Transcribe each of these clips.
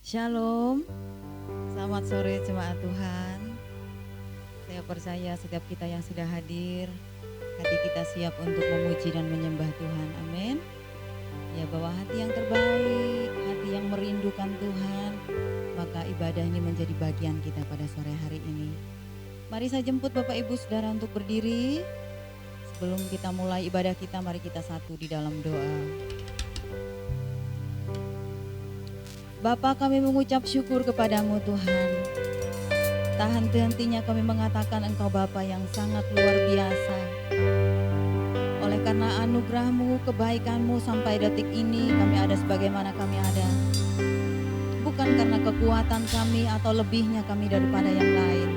Shalom, selamat sore jemaat Tuhan. Saya percaya setiap kita yang sudah hadir, hati kita siap untuk memuji dan menyembah Tuhan. Amin. Ya, bawa hati yang terbaik, hati yang merindukan Tuhan, maka ibadah ini menjadi bagian kita pada sore hari ini. Mari saya jemput Bapak Ibu Saudara untuk berdiri. Sebelum kita mulai ibadah kita, mari kita satu di dalam doa. Bapa, kami mengucap syukur kepadamu Tuhan. Tak henti-hentinya kami mengatakan Engkau Bapa yang sangat luar biasa. Oleh karena anugerah-Mu, kebaikan-Mu sampai detik ini kami ada sebagaimana kami ada. Bukan karena kekuatan kami atau lebihnya kami daripada yang lain,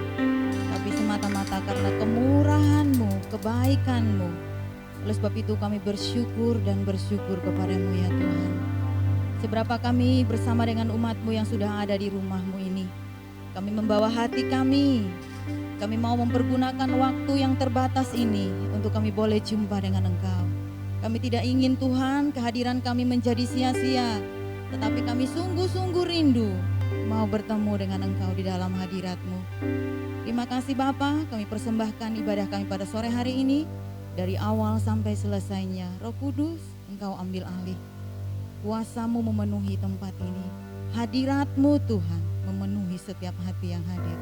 tapi semata-mata karena kemurahan-Mu, kebaikan-Mu. Oleh sebab itu kami bersyukur dan bersyukur kepadamu ya Tuhan. Seberapa kami bersama dengan umat-Mu yang sudah ada di rumah-Mu ini. Kami membawa hati kami. Kami mau mempergunakan waktu yang terbatas ini untuk kami boleh jumpa dengan Engkau. Kami tidak ingin Tuhan kehadiran kami menjadi sia-sia. Tetapi kami sungguh-sungguh rindu mau bertemu dengan Engkau di dalam hadirat-Mu. Terima kasih Bapa, kami persembahkan ibadah kami pada sore hari ini. Dari awal sampai selesainya, Roh Kudus Engkau ambil alih. Kuasa-Mu memenuhi tempat ini. Hadirat-Mu Tuhan memenuhi setiap hati yang hadir.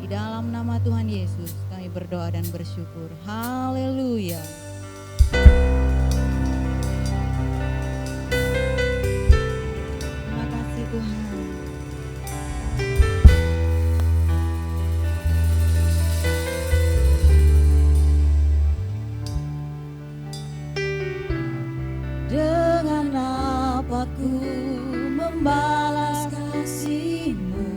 Di dalam nama Tuhan Yesus kami berdoa dan bersyukur. Haleluya. Terima kasih Tuhan. Dengan apa ku membalas kasih-Mu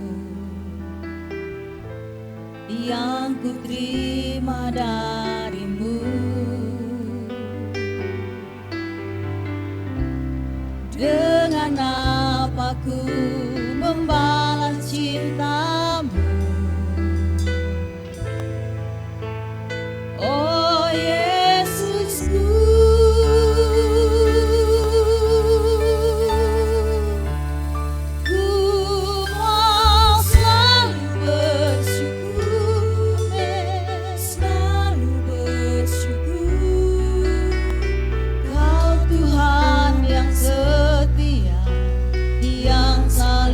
yang ku terima dari-Mu. Dengan apa ku membalas cinta-Mu, oh Yesusku. Kau Tuhan yang setia, yang selalu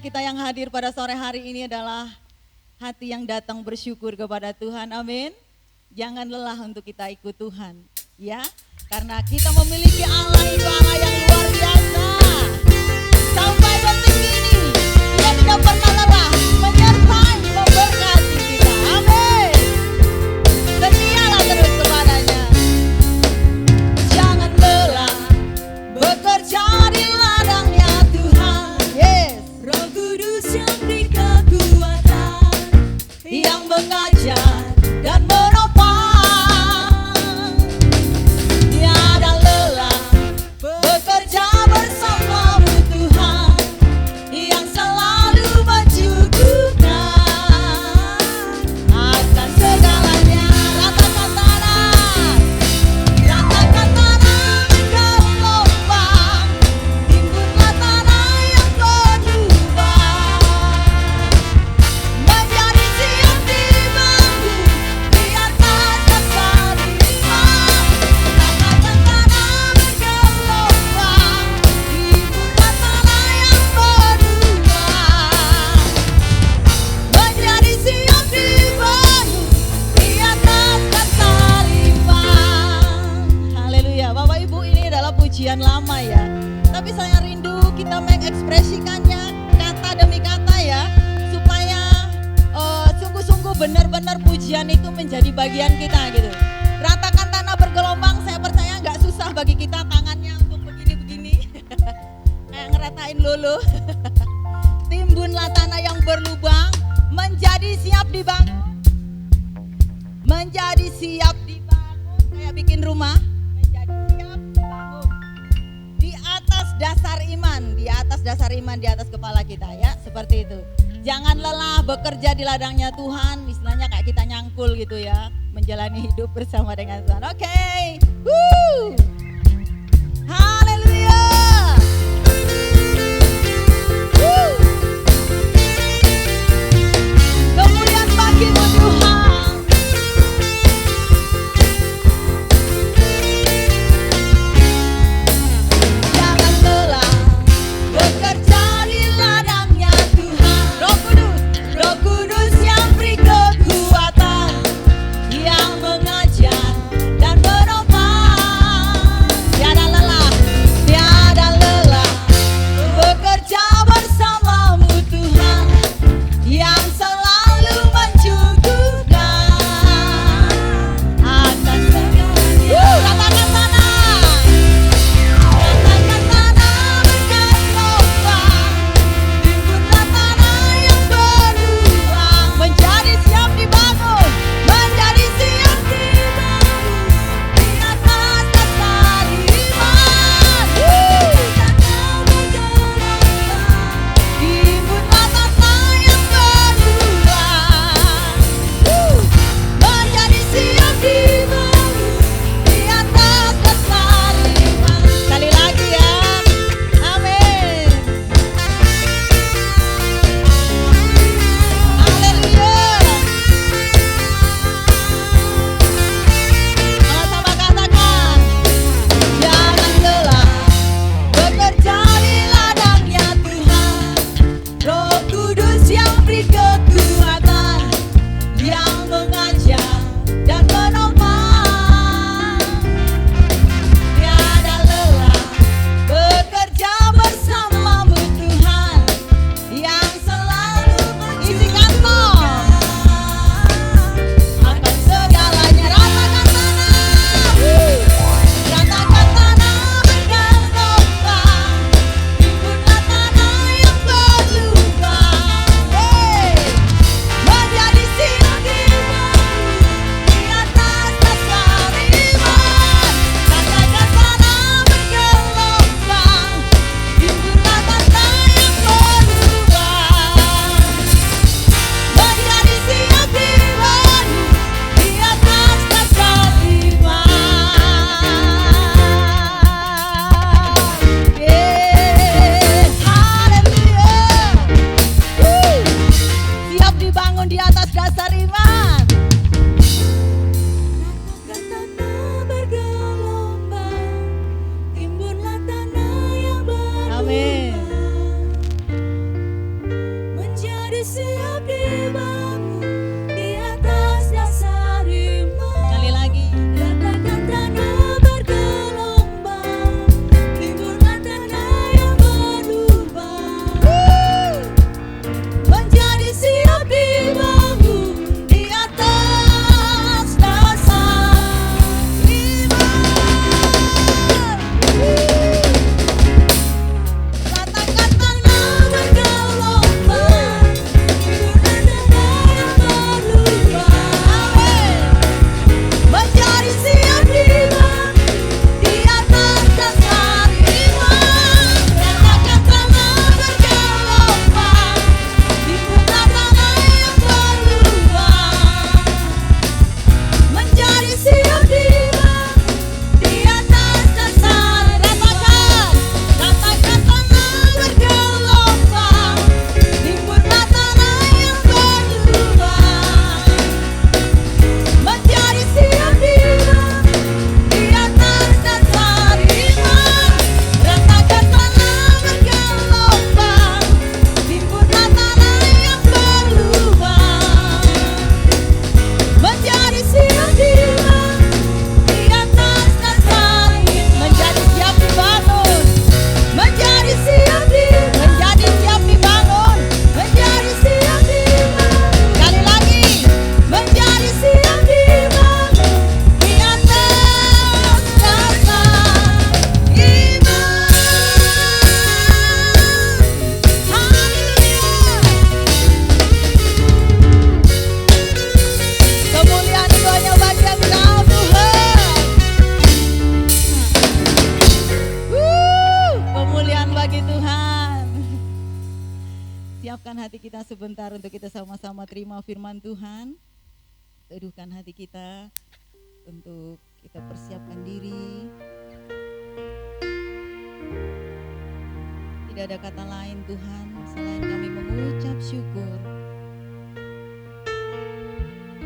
kita yang hadir pada sore hari ini adalah hati yang datang bersyukur kepada Tuhan, amin. Jangan lelah untuk kita ikut Tuhan, ya. Karena kita memiliki Allah itu Allah yang luar biasa. Sampai detik ini, Dia tidak pernah lelah menyertai, memberkati kita, amin. Setialah terus kepadanya. Jangan lelah bekerja di ladangnya Tuhan. Yes. Roh Kudus yang beri kekuatan, Yang mengajar dan menopang. Tiada lelah bekerja bersamamu Tuhan, yang selalu mencukupkan akan segalanya. Ratakan tanah, ratakan tanah gelombang, timbunlah tanah yang berlubang, menjadi siap dibangun di atas dasar iman. Ratakan tanah bergelombang, timbunlah tanah yang berlubang, menjadi siap dibangun di atas dasar iman. Haleluya. Bapak Ibu, ini adalah pujian lama ya, tapi saya rindu kita mengekspresikannya kata demi kata ya, supaya sungguh-sungguh benar-benar pujian itu menjadi bagian kita gitu. Ratakan tanah bergelombang, saya percaya nggak susah bagi kita tangannya untuk begini-begini kayak ngeratain lulu. Timbunlah tanah yang berlubang, menjadi siap dibangun, menjadi siap dibangun, kayak bikin rumah, menjadi siap dibangun di atas dasar iman, di atas dasar iman, di atas kepala kita ya, seperti itu. Jangan lelah bekerja di ladangnya Tuhan, istilahnya kayak kita nyangkul gitu ya, menjalani hidup bersama dengan Tuhan. Oke. Woo. Haleluya. Woo. Kemuliaan bagimu Tuhan. Jangan lelah bekerja di ladangnya Tuhan. Roh Kudus yang beri kekuatan, yang mengajar dan menopang. siapkan hati kita sebentar untuk kita sama-sama terima firman Tuhan. Teduhkan hati kita untuk kita persiapkan diri. Tidak ada kata lain Tuhan selain kami mengucap syukur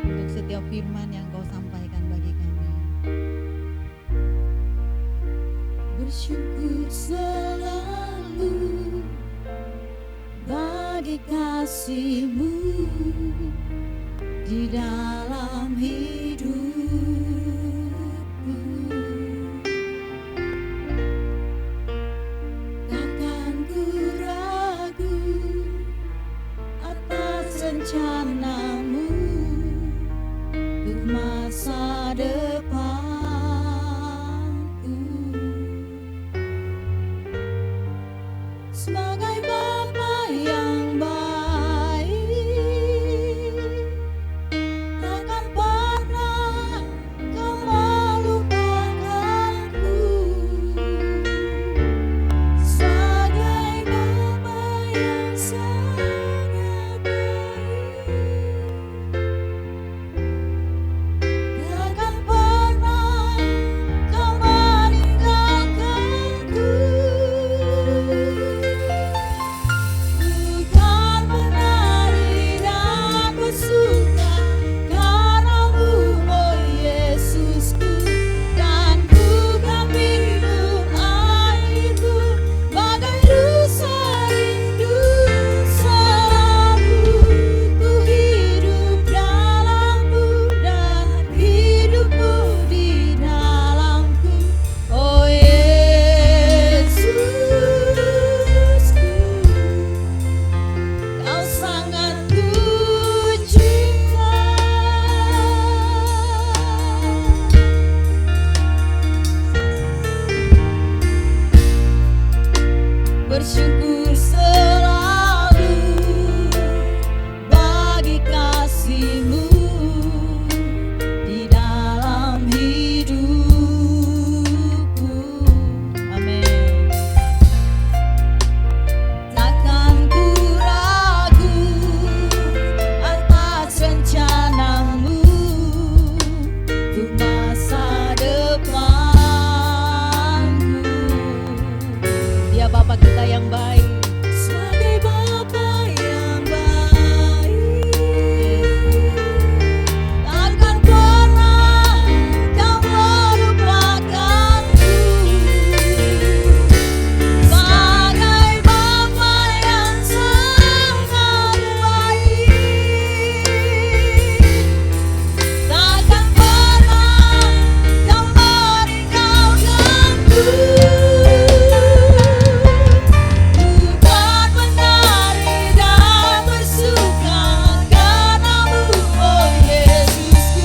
untuk setiap firman yang Kau sampaikan bagi kami. Bersyukur selalu bagi kasih-Mu di dalam hidupku. Takkan ku ragu atas rencana-Mu untuk masa depanku. Sebagai Bapa yang baik, takkan pernah Kau melupakanku. Sebagai Bapa yang sangat baik, takkan pernah Kau meninggalkanku. Bukan menari dan bersuka karena-Mu, oh Yesusku, dan bukan minum air-Mu bagai rusa rindu. Selalu ku hidup dalam-Mu dan hidup-Mu di dalamku, oh Yesusku. Kau sangat ku cinta. Bersyukur selalu bagi kasih-Mu di dalam hidupku. Amin. Takkan ku ragu atas rencana-Mu untuk masa depanku. Dia Bapa kita yang baik. Sebagai Bapa yang baik, takkan pernah Kau melupakanku. Sebagai Bapa yang sangat baik, takkan pernah Kau meninggalkanku. Bukan menari dan bersuka karena-Mu, oh Yesusku,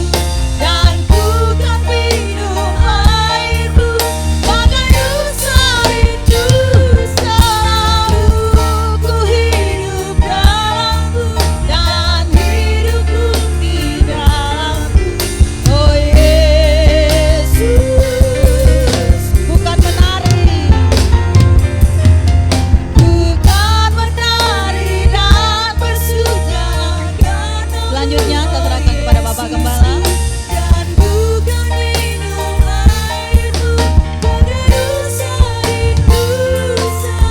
dan bukan minum air-Mu bagai rusa rindu. Selalu ku hidup dalam-Mu dan hidup-Mu di dalamku, oh Yesus. Bukan menari dan bersuka karena-Mu, Selanjutnya saya serahkan kepada Bapak Gembala. dan bukan minum air-Mu bagai rusa rindu.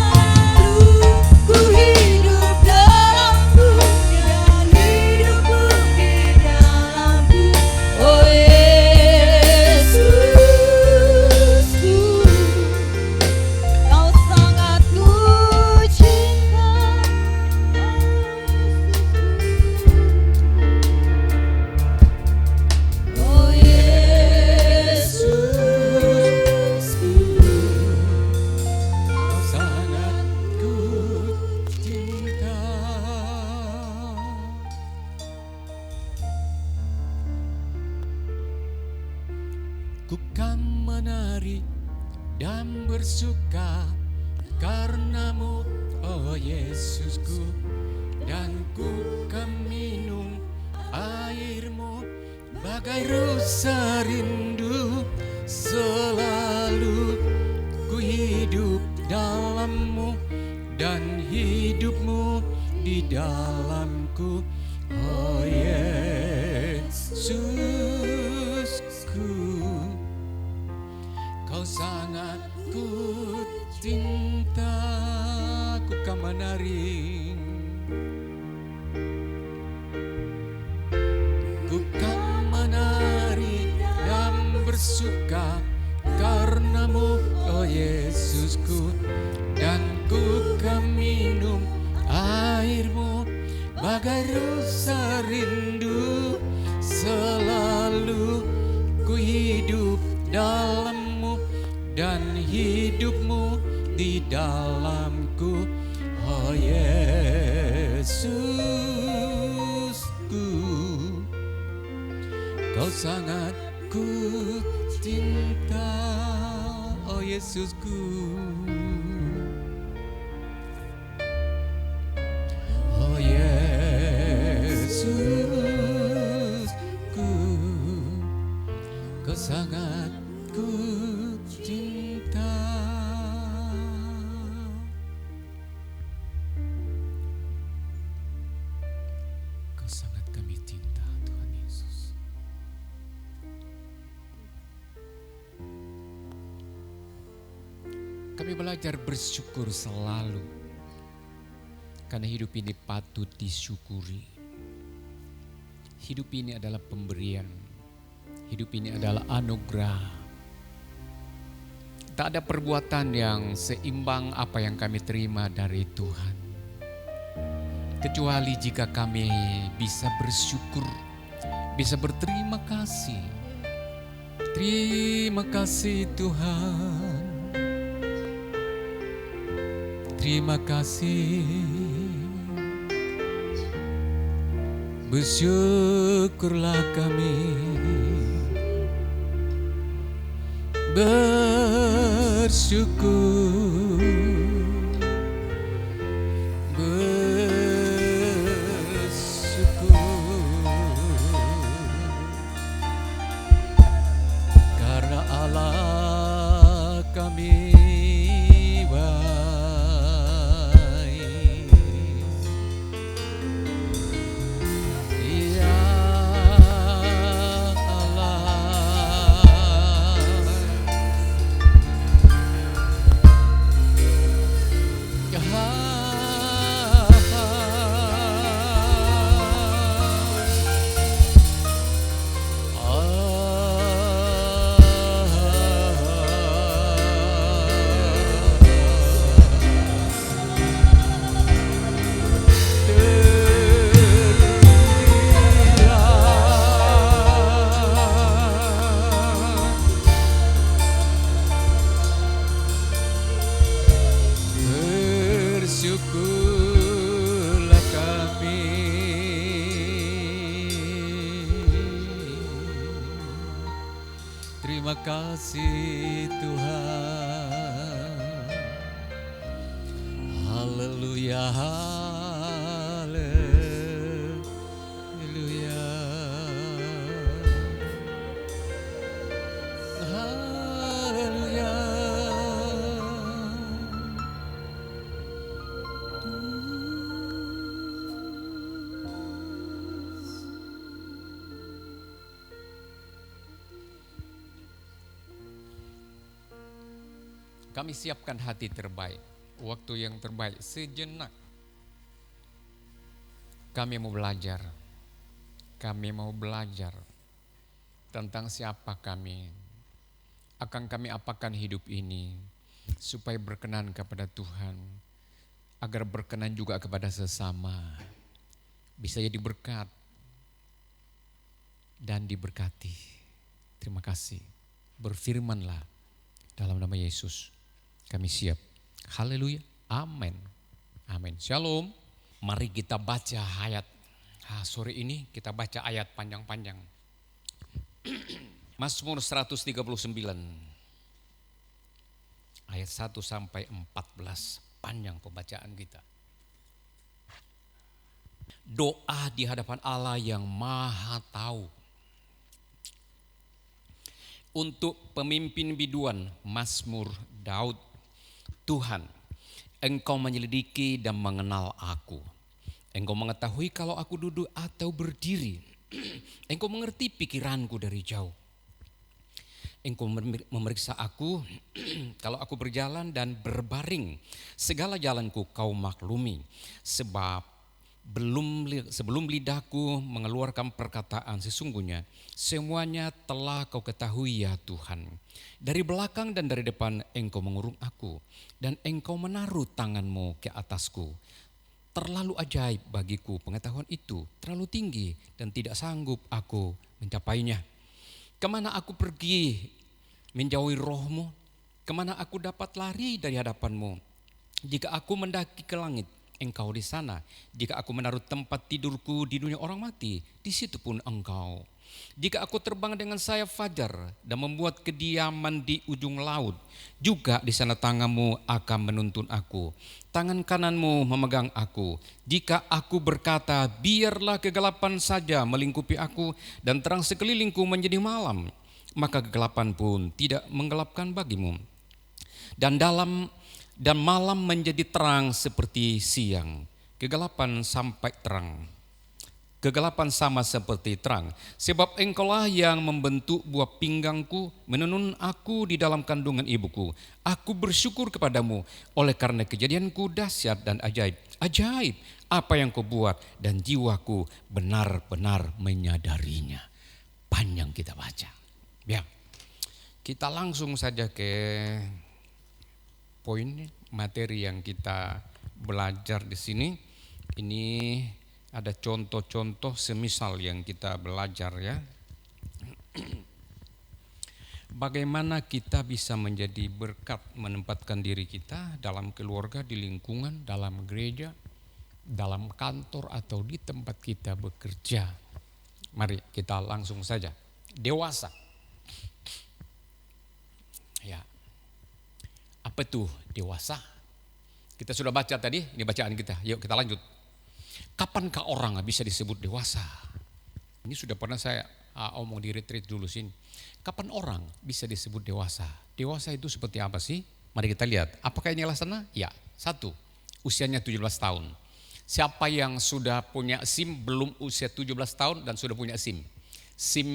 Selalu ku hidup dalam-Mu dan hidup-Mu di dalamku, oh Yesusku. Kau sangat ku cinta, oh Yesusku. Sangat ku cinta. Ku kan menari dan bersuka karena-Mu, oh Yesusku, dan ku kan minum air-Mu bagai rusa rindu. Selalu ku hidup dalam-Mu dan hidup-Mu di dalam bersuka karenamu, oh Yesusku, dan ku kan minum airmu bagai rasa rindu. Selalu ku hidup dalammu dan hidupmu di dalamku, oh Yesusku. Kau sangat ku cinta, oh Yesusku. Oh Yesusku, kau sangat ku cinta. Kau sangat kami cinta, Tuhan Yesus. Kami belajar bersyukur selalu, karena hidup ini patut disyukuri. Hidup ini adalah pemberian. Hidup ini adalah anugerah. Tak ada perbuatan yang seimbang apa yang kami terima dari Tuhan, kecuali jika kami bisa bersyukur, bisa berterima kasih. Terima kasih Tuhan. Terima kasih. Bersyukurlah kami. Bersyukur. Karena Allah kami bersyukurlah kami. Terima kasih Tuhan. Haleluya, haleluya, haleluya. Kami siapkan hati terbaik, waktu yang terbaik, sejenak. Kami mau belajar tentang siapa kami. Akan kami apakan hidup ini supaya berkenan kepada Tuhan, agar berkenan juga kepada sesama. Bisa jadi berkat dan diberkati. Terima kasih. Berfirmanlah dalam nama Yesus. Kami siap. Haleluya. Amin. Amin. Shalom. Mari kita baca ayat. Sore ini kita baca ayat panjang-panjang. Mazmur 139. Ayat 1 sampai 14. Panjang pembacaan kita. Doa di hadapan Allah yang Maha Tahu. Untuk pemimpin biduan, Mazmur Daud. Tuhan, Engkau menyelidiki dan mengenal aku. Engkau mengetahui kalau aku duduk atau berdiri. Engkau mengerti pikiranku dari jauh. Engkau memeriksa aku kalau aku berjalan dan berbaring. Segala jalanku kau maklumi. Sebab sebelum lidahku mengeluarkan perkataan, sesungguhnya semuanya telah kau ketahui ya Tuhan. Dari belakang dan dari depan engkau mengurung aku, dan engkau menaruh tanganmu ke atasku. Terlalu ajaib bagiku pengetahuan itu, terlalu tinggi dan tidak sanggup aku mencapainya. Kemana aku pergi menjauhi rohmu? Kemana aku dapat lari dari hadapanmu? Jika aku mendaki ke langit, engkau di sana. Jika aku menaruh tempat tidurku di dunia orang mati, di situ pun engkau. Jika aku terbang dengan sayap fajar dan membuat kediaman di ujung laut, juga di sana tanganmu akan menuntun aku. Tangan kananmu memegang aku. Jika aku berkata, biarlah kegelapan saja melingkupi aku dan terang sekelilingku menjadi malam, maka kegelapan pun tidak menggelapkan bagimu. Dan malam menjadi terang seperti siang. Kegelapan sampai terang. Kegelapan sama seperti terang. Sebab engkaulah yang membentuk buah pinggangku, menenun aku di dalam kandungan ibuku. Aku bersyukur kepadamu oleh karena kejadianku dahsyat dan ajaib. Ajaib apa yang kau buat dan jiwaku benar-benar menyadarinya. Panjang kita baca. Ya, kita langsung saja ke poin materi yang kita belajar di sini. Ini ada contoh-contoh semisal yang kita belajar ya. Bagaimana kita bisa menjadi berkat menempatkan diri kita dalam keluarga, di lingkungan, dalam gereja, dalam kantor atau di tempat kita bekerja. Mari kita langsung saja. Dewasa. Ya. Apa tuh dewasa? Kita sudah baca tadi, ini bacaan kita. Yuk kita lanjut. Kapankah orang bisa disebut dewasa? Ini sudah pernah saya omong di retreat dulu sini. Kapan orang bisa disebut dewasa? Dewasa itu seperti apa sih? Mari kita lihat. Apakah ini alasannya? Ya, 1. Usianya 17 tahun. Siapa yang sudah punya SIM belum usia 17 tahun dan sudah punya SIM? SIM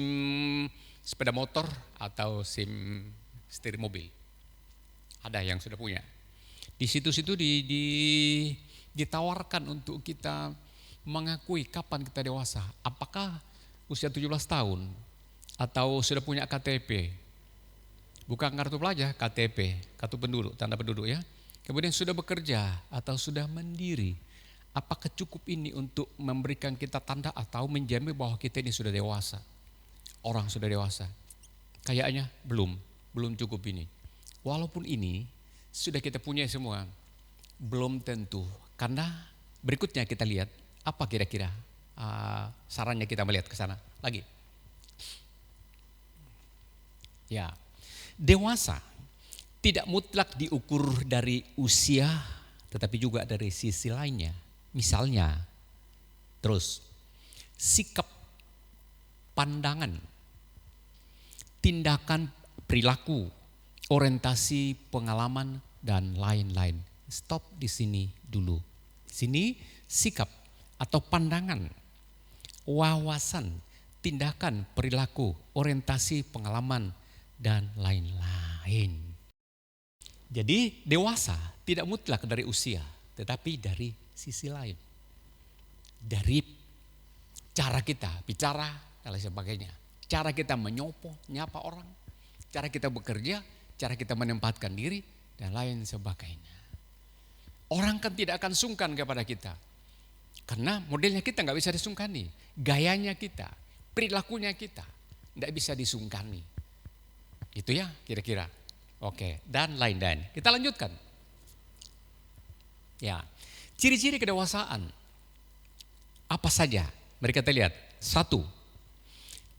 sepeda motor atau SIM setir mobil? Ada yang sudah punya. Di situ-situ ditawarkan untuk kita mengakui kapan kita dewasa. Apakah usia 17 tahun atau sudah punya KTP? Bukan kartu pelajar, KTP, kartu penduduk, tanda penduduk ya. Kemudian sudah bekerja atau sudah mandiri. Apakah cukup ini untuk memberikan kita tanda atau menjamin bahwa kita ini sudah dewasa? Orang sudah dewasa. Kayaknya belum cukup ini. Walaupun ini sudah kita punya semua, belum tentu. Karena berikutnya kita lihat apa kira-kira sarannya kita melihat ke sana lagi. Ya, dewasa tidak mutlak diukur dari usia, tetapi juga dari sisi lainnya. Misalnya, terus sikap, pandangan, tindakan, perilaku, orientasi, pengalaman, dan lain-lain. Stop di sini dulu. Di sini sikap atau pandangan, wawasan, tindakan, perilaku, orientasi, pengalaman, dan lain-lain. Jadi dewasa tidak mutlak dari usia, tetapi dari sisi lain. Dari cara kita bicara dan lain sebagainya. Cara kita nyapa orang, cara kita bekerja, cara kita menempatkan diri, dan lain sebagainya. Orang kan tidak akan sungkan kepada kita. Karena modelnya kita nggak bisa disungkani. Gayanya kita, perilakunya kita, nggak bisa disungkani. Itu ya kira-kira. Oke, dan lain-lain. Kita lanjutkan. Ya, ciri-ciri kedewasaan. Apa saja? Mari kita lihat. 1.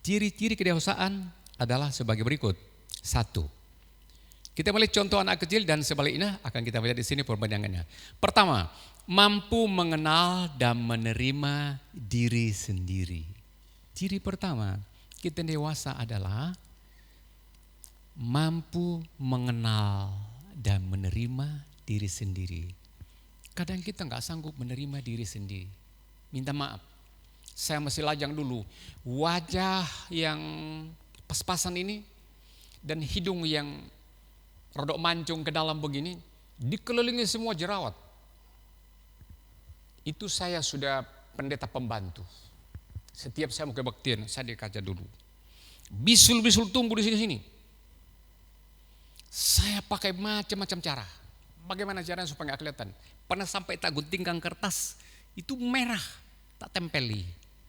Ciri-ciri kedewasaan adalah sebagai berikut. 1. Kita melihat contoh anak kecil dan sebaliknya akan kita lihat di sini perbandingannya. Pertama, mampu mengenal dan menerima diri sendiri. Ciri pertama, kita dewasa adalah mampu mengenal dan menerima diri sendiri. Kadang kita nggak sanggup menerima diri sendiri. Minta maaf, saya masih lajang dulu. Wajah yang pas-pasan ini dan hidung yang rodok mancung ke dalam begini, dikelilingi semua jerawat. Itu saya sudah pendeta pembantu. Setiap saya mau kebaktian, saya di kaca dulu. Bisul-bisul tumbuh di sini-sini. Saya pakai macam-macam cara. Bagaimana caranya supaya nggak kelihatan? Pernah sampai tak guntingkan kertas, itu merah, tak tempeli.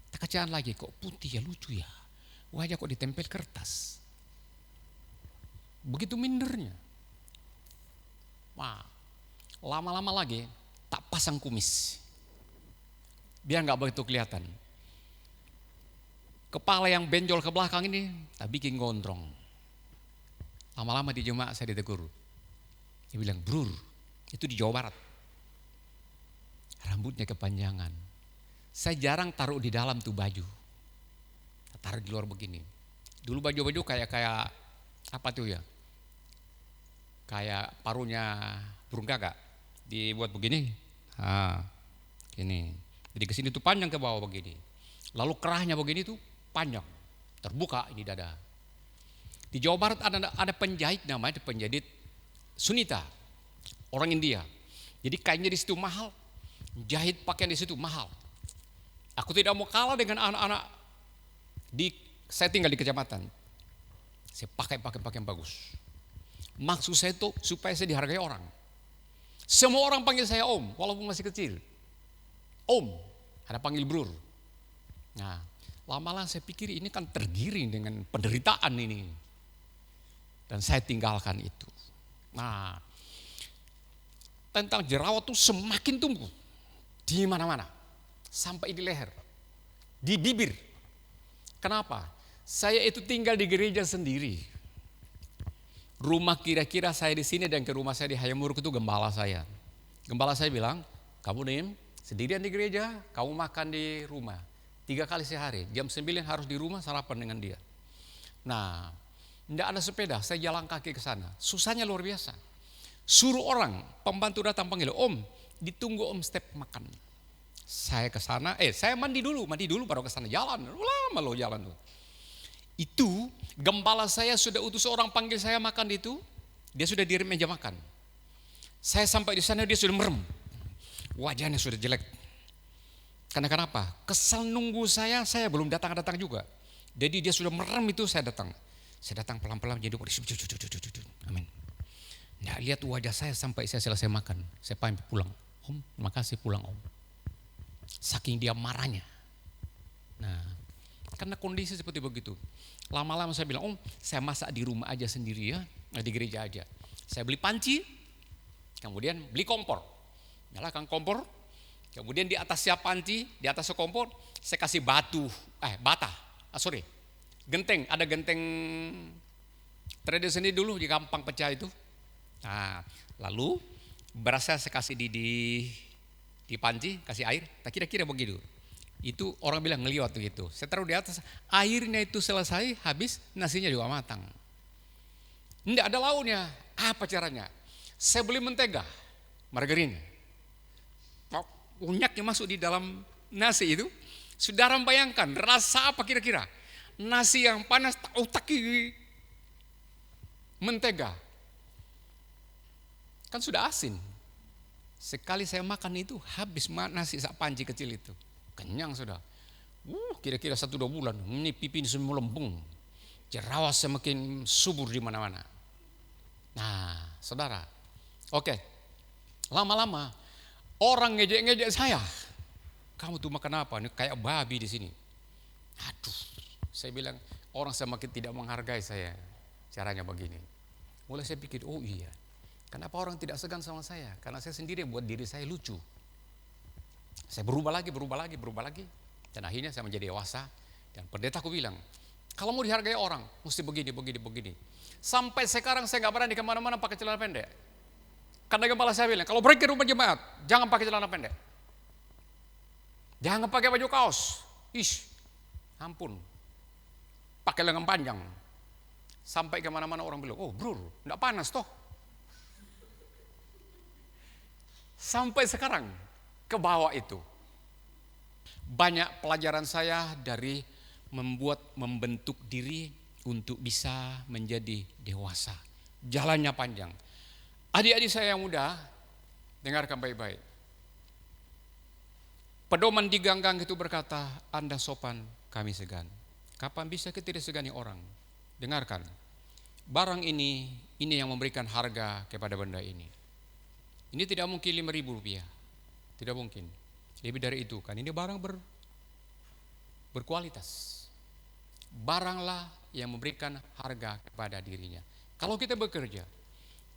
Tak kacaan lagi, kok putih ya, lucu ya. Wajah kok ditempel kertas. Begitu mindernya. Wah, lama-lama lagi tak pasang kumis. Biar nggak begitu kelihatan. Kepala yang benjol ke belakang ini tak bikin gondrong. Lama-lama di jemaah saya ditegur. Dia bilang, "Brur, itu di Jawa Barat. Rambutnya kepanjangan. Saya jarang taruh di dalam tuh baju. Taruh di luar begini. Dulu baju-baju kayak apa tuh ya? Kayak paruhnya burung gagak. Dibuat begini. Gini. Jadi ke sini tuh panjang ke bawah begini. Lalu kerahnya begini tuh panjang. Terbuka ini dada. Di Jawa Barat ada penjahit namanya penjahit Sunita. Orang India. Jadi kainnya di situ mahal. Jahit pakaian di situ mahal. Aku tidak mau kalah dengan anak-anak saya tinggal di kecamatan. Saya pakai pakaian bagus. Maksud saya itu supaya saya dihargai orang. Semua orang panggil saya Om, walaupun masih kecil. Om, ada panggil Brur. Nah, lama-lama saya pikir ini kan tergiring dengan penderitaan ini. Dan saya tinggalkan itu. Nah, tentang jerawat itu semakin tumbuh. Di mana-mana. Sampai di leher. Di bibir. Kenapa? Saya itu tinggal di gereja sendiri. Rumah kira-kira saya di sini dan ke rumah saya di Hayamuruk itu gembala saya. Gembala saya bilang, "Kamu Nim, sendirian di gereja, kamu makan di rumah. 3 kali sehari, jam 9 harus di rumah sarapan dengan dia." Nah, tidak ada sepeda, saya jalan kaki ke sana. Susahnya luar biasa. Suruh orang, pembantu datang panggil, "Om, ditunggu Om step makan." Saya ke sana, saya mandi dulu baru ke sana jalan. Lama loh jalan tuh. Itu gembala saya sudah utus orang panggil saya makan itu, dia sudah di meja makan. Saya sampai di sana dia sudah merem. Wajahnya sudah jelek. Karena kenapa? Kesal nunggu saya belum datang juga. Jadi dia sudah merem itu saya datang. Saya datang pelan-pelan jadi amin. Nah, lihat wajah saya sampai saya selesai makan. Saya pamit pulang. "Om, terima kasih pulang Om." Saking dia marahnya. Nah, karena kondisi seperti begitu. Lama-lama saya bilang, "Om, saya masak di rumah aja sendiri ya, di gereja aja." Saya beli panci, kemudian beli kompor. Nyalakan kompor, kemudian di atas siap panci, di atas kompor, saya kasih genteng, ada genteng tradisi dulu di gampang pecah itu. Nah, lalu beras saya kasih di panci, kasih air, tak kira-kira begitu. Itu orang bilang ngeliwat gitu. Saya taruh di atas, airnya itu selesai, habis, nasinya juga matang. Tidak ada lauknya. Apa caranya? Saya beli mentega, margarin. Minyaknya masuk di dalam nasi itu. Saudara bayangkan, rasa apa kira-kira? Nasi yang panas, taki mentega. Kan sudah asin. Sekali saya makan itu, habis nasi sak panci kecil itu. Kenyang sudah. Kira-kira 1-2 bulan. Ini pipi ini semua melempung. Jerawat semakin subur di mana-mana. Nah, saudara. Oke. Lama-lama orang ngejek-ngejek saya. "Kamu tuh makan apa? Ini kayak babi di sini." Aduh, saya bilang orang semakin tidak menghargai saya. Caranya begini. Mulai saya pikir, oh iya. Kenapa orang tidak segan sama saya? Karena saya sendiri buat diri saya lucu. Saya berubah lagi. Dan akhirnya saya menjadi dewasa. Dan pendetaku bilang, kalau mau dihargai orang, mesti begini. Sampai sekarang saya gak berani kemana-mana pakai celana pendek. Karena kepala saya bilang, kalau pergi ke rumah jemaat, jangan pakai celana pendek. Jangan pakai baju kaos. Ampun. Pakai lengan panjang. Sampai kemana-mana orang bilang, "Oh Brur, gak panas toh." Sampai sekarang ke bawah itu. Banyak pelajaran saya dari membentuk diri untuk bisa menjadi dewasa. Jalannya panjang. Adik-adik saya yang muda, dengarkan baik-baik. Pedoman di ganggang itu berkata, Anda sopan, kami segan. Kapan bisa kita disegani orang? Dengarkan, barang ini yang memberikan harga kepada benda ini. Ini tidak mungkin 5.000 rupiah. Tidak mungkin. Lebih dari itu kan. Ini barang berkualitas. Baranglah yang memberikan harga kepada dirinya. Kalau kita bekerja,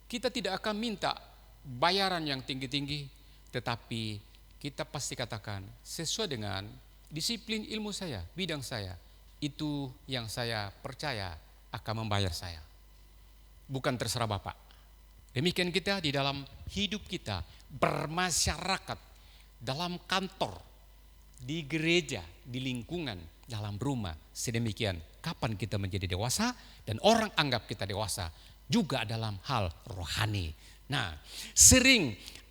kita tidak akan minta bayaran yang tinggi-tinggi, tetapi kita pasti katakan sesuai dengan disiplin ilmu saya, bidang saya, itu yang saya percaya akan membayar saya. Bukan terserah Bapak. Demikian kita di dalam hidup kita, bermasyarakat, dalam kantor, di gereja, di lingkungan, dalam rumah. Sedemikian kapan kita menjadi dewasa dan orang anggap kita dewasa juga dalam hal rohani. Nah,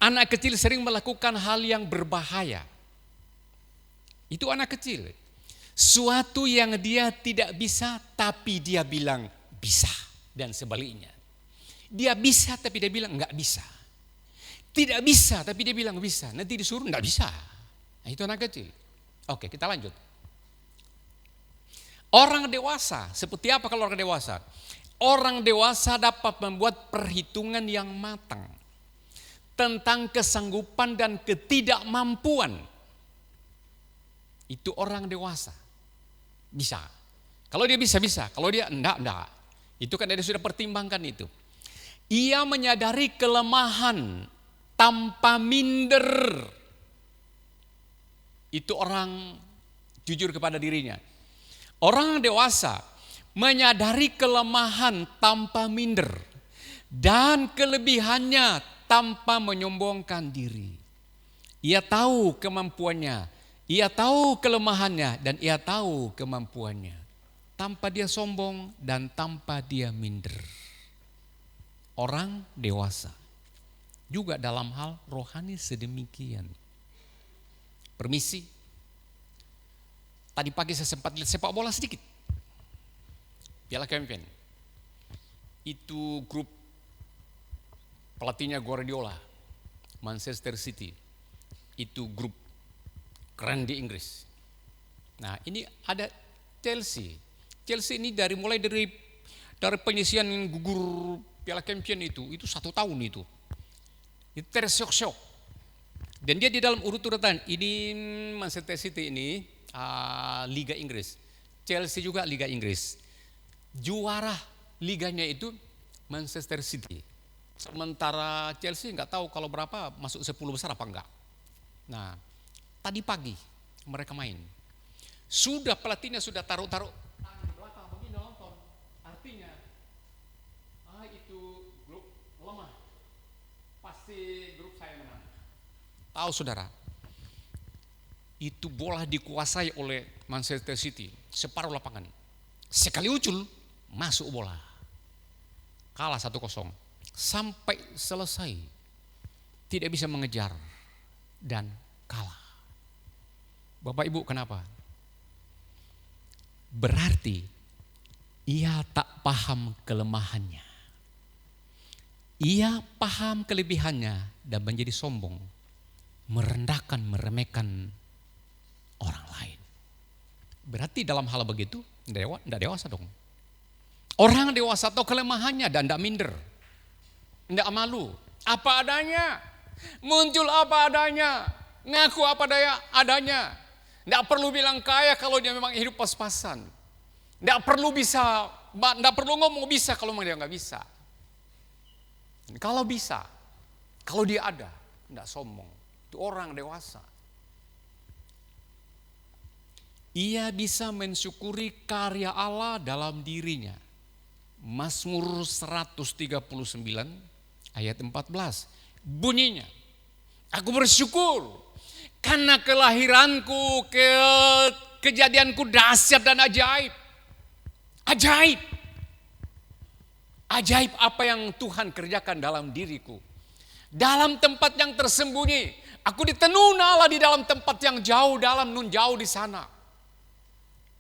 anak kecil sering melakukan hal yang berbahaya. Itu anak kecil. Suatu yang dia tidak bisa tapi dia bilang bisa, dan sebaliknya. Dia bisa tapi dia bilang enggak bisa. Tidak bisa tapi dia bilang bisa. Nanti disuruh enggak bisa. Nah, itu anak kecil. Oke, kita lanjut. Orang dewasa, seperti apa kalau orang dewasa? Orang dewasa dapat membuat perhitungan yang matang tentang kesanggupan dan ketidakmampuan. Itu orang dewasa. Bisa. Kalau dia bisa. Kalau dia enggak. Itu kan dia sudah pertimbangkan itu. Ia menyadari kelemahan tanpa minder. Itu orang jujur kepada dirinya. Orang dewasa menyadari kelemahan tanpa minder dan kelebihannya tanpa menyombongkan diri. Ia tahu kemampuannya, ia tahu kelemahannya, dan ia tahu kemampuannya. Tanpa dia sombong dan tanpa dia minder. Orang dewasa juga dalam hal rohani sedemikian. Permisi, tadi pagi saya sempat lihat sepak bola sedikit. Piala Champion. Itu grup pelatihnya Guardiola, Manchester City. Itu grup keren di Inggris. Nah, ini ada Chelsea. Chelsea ini mulai dari penyisian gugur Piala Champion itu 1 tahun itu. Itu tersyok-syok. Dan dia di dalam urut-urutan, ini Manchester City ini Liga Inggris. Chelsea juga Liga Inggris. Juara liganya itu Manchester City. Sementara Chelsea nggak tahu kalau berapa masuk 10 besar apa enggak. Nah, tadi pagi mereka main. Sudah pelatihnya sudah taruh-taruh tangan di belakang begini nonton. Artinya itu grup lemah. Pasti grup saya menang. Tahu saudara, itu bola dikuasai oleh Manchester City separuh lapangan. Sekali ucul masuk bola. Kalah 1-0 sampai selesai. Tidak bisa mengejar dan kalah. Bapak Ibu, kenapa? Berarti ia tak paham kelemahannya. Ia paham kelebihannya dan menjadi sombong, merendahkan, meremehkan orang lain. Berarti dalam hal begitu tidak dewasa dong. Orang dewasa tahu kelemahannya dan tidak minder, tidak malu. Apa adanya, muncul apa adanya, ngaku apa adanya. Tidak perlu bilang kaya kalau dia memang hidup pas-pasan. Tidak perlu ngomong bisa kalau memang dia nggak bisa. Kalau bisa, kalau dia ada, tidak sombong. Itu orang dewasa. Ia bisa mensyukuri karya Allah dalam dirinya. Mazmur 139 ayat 14 bunyinya, aku bersyukur karena kelahiranku, kejadianku dahsyat dan ajaib. Ajaib. Ajaib apa yang Tuhan kerjakan dalam diriku. Dalam tempat yang tersembunyi, aku ditenun Allah di dalam tempat yang jauh, dalam nun jauh di sana.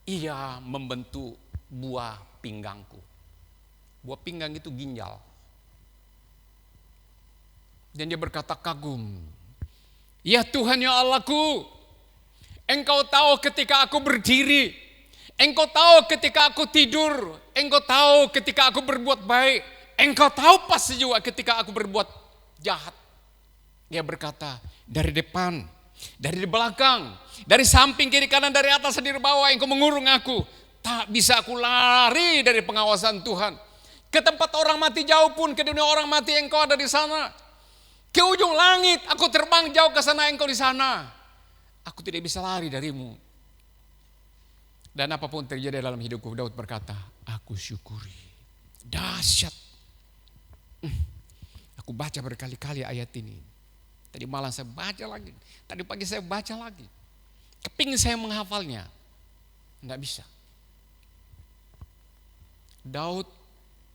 Ia membentuk buah pinggangku. Buah pinggang itu ginjal. Dan dia berkata kagum, ya Tuhan ya Allahku, Engkau tahu ketika aku berdiri. Engkau tahu ketika aku tidur. Engkau tahu ketika aku berbuat baik. Engkau tahu pasti juga ketika aku berbuat jahat. Dia berkata, dari depan, dari belakang, dari samping, kiri, kanan, dari atas, dari bawah, engkau mengurung aku. Tak bisa aku lari dari pengawasan Tuhan. Ke tempat orang mati jauh pun, ke dunia orang mati engkau ada di sana. Ke ujung langit, aku terbang jauh ke sana, engkau di sana. Aku tidak bisa lari darimu. Dan apapun terjadi dalam hidupku, Daud berkata, aku syukuri. Dahsyat. Aku baca berkali-kali ayat ini. Tadi malam saya baca lagi. Tadi pagi saya baca lagi. Kepingin saya menghafalnya. Tidak bisa. Daud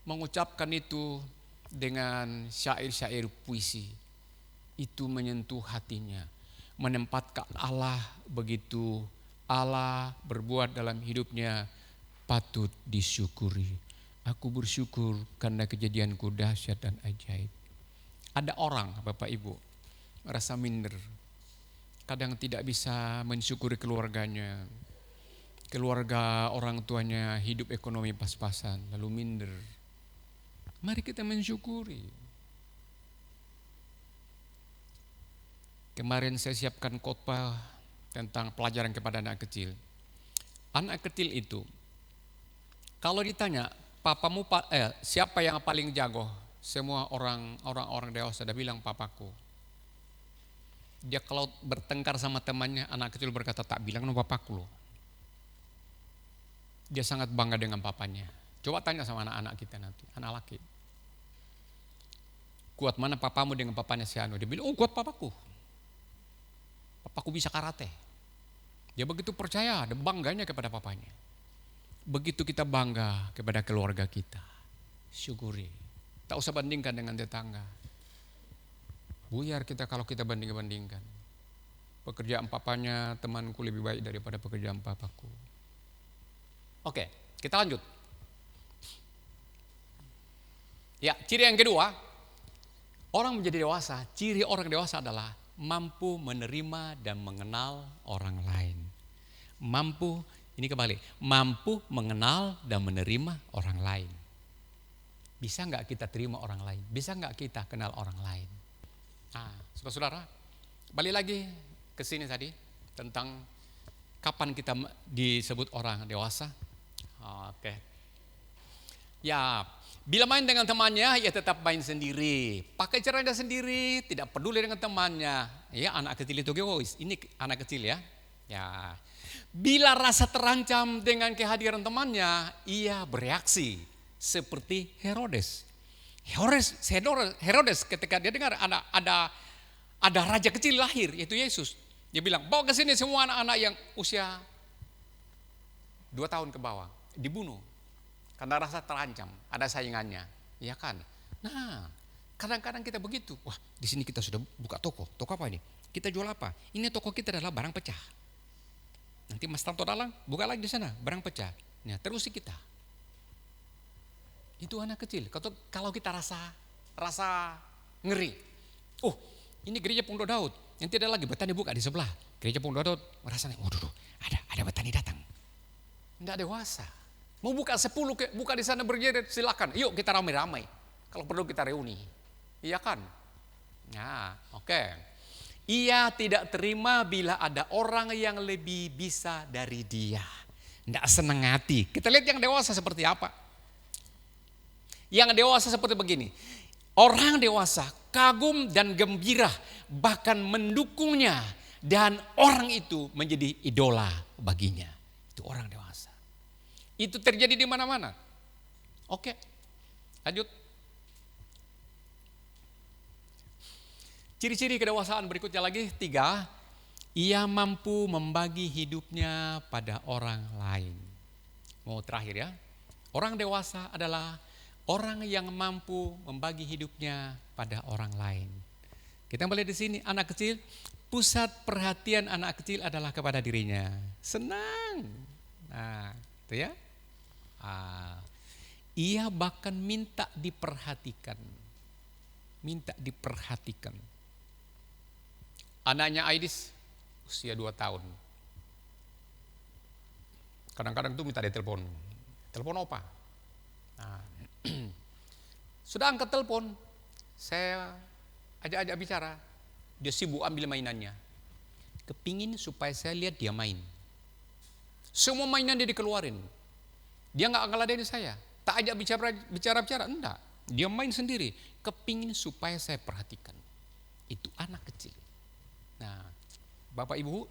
mengucapkan itu dengan syair-syair puisi. Itu menyentuh hatinya. Menempatkan Allah begitu. Allah berbuat dalam hidupnya patut disyukuri. Aku bersyukur karena kejadianku dahsyat dan ajaib. Ada orang, Bapak Ibu, merasa minder. Kadang tidak bisa mensyukuri keluarganya. Keluarga orang tuanya hidup ekonomi pas-pasan, lalu minder. Mari kita mensyukuri. Kemarin saya siapkan khotbah tentang pelajaran kepada anak kecil. Anak kecil itu, kalau ditanya, papamu siapa yang paling jago? Semua orang dewasa dia bilang papaku. Dia kalau bertengkar sama temannya, anak kecil berkata, tak bilang no papaku loh. Dia sangat bangga dengan papanya. Coba tanya sama anak-anak kita nanti, anak laki. Kuat mana papamu dengan papanya si Anu? Dia bilang, kuat papaku. Papaku bisa karate. Dia begitu percaya dan bangganya kepada papanya. Begitu kita bangga kepada keluarga kita. Syukuri. Tak usah bandingkan dengan tetangga. Buyar kita kalau kita banding-bandingkan. Pekerjaan papanya, temanku lebih baik daripada pekerjaan papaku. Oke, kita lanjut. Ya, ciri yang kedua. Orang menjadi dewasa, ciri orang dewasa adalah mampu menerima dan mengenal orang lain. Mampu mengenal dan menerima orang lain. Bisa nggak kita terima orang lain? Bisa nggak kita kenal orang lain? Nah, saudara-saudara, balik lagi ke sini tadi tentang kapan kita disebut orang dewasa. Oke. Ya, bila main dengan temannya, ya tetap main sendiri. Pakai caranya sendiri, tidak peduli dengan temannya. Ya, anak kecil itu egois. Ini anak kecil ya. Ya. Bila rasa terancam dengan kehadiran temannya, ia bereaksi seperti Herodes. Herodes ketika dia dengar ada raja kecil lahir, yaitu Yesus. Dia bilang, bawa ke sini semua anak-anak yang usia 2 tahun ke bawah, dibunuh. Karena rasa terancam, ada saingannya, ya kan? Nah, kadang-kadang kita begitu. Wah, di sini kita sudah buka toko. Toko apa ini? Kita jual apa? Ini toko kita adalah barang pecah. Nanti Mas Tanto dalang, buka lagi di sana, barang pecah. Nah, terusi kita. Itu anak kecil. Kalau kita rasa ngeri. Oh, ini gereja Pondok Daud. Nanti ada lagi petani buka di sebelah. Gereja Pondok Daud merasa, waduh, ada petani datang. Enggak dewasa. Mau buka 10, buka di sana berjejer, silakan. Yuk kita ramai-ramai. Kalau perlu kita reuni. Iya kan? Nah, oke. Ia tidak terima bila ada orang yang lebih bisa dari dia. Tidak senang hati. Kita lihat yang dewasa seperti apa. Yang dewasa seperti begini. Orang dewasa kagum dan gembira, bahkan mendukungnya. Dan orang itu menjadi idola baginya. Itu orang dewasa. Itu terjadi di mana-mana. Oke, lanjut. Ciri-ciri kedewasaan berikutnya lagi 3. Ia mampu membagi hidupnya pada orang lain. Mau terakhir ya. Orang dewasa adalah orang yang mampu membagi hidupnya pada orang lain. Kita melihat di sini anak kecil, pusat perhatian anak kecil adalah kepada dirinya. Senang. Nah, itu ya. Ia bahkan minta diperhatikan. Minta diperhatikan. Anaknya Aidis usia 2 tahun. Kadang-kadang tuh minta dia telepon. Telepon apa? Nah, sudah angkat telepon, saya ajak-ajak bicara. Dia sibuk ambil mainannya. Kepingin supaya saya lihat dia main. Semua mainan dia dikeluarin. Dia nggak ngeladenin saya. Tak ajak bicara-bicara, enggak. Dia main sendiri. Kepingin supaya saya perhatikan. Itu anak kecil. Nah, Bapak Ibu,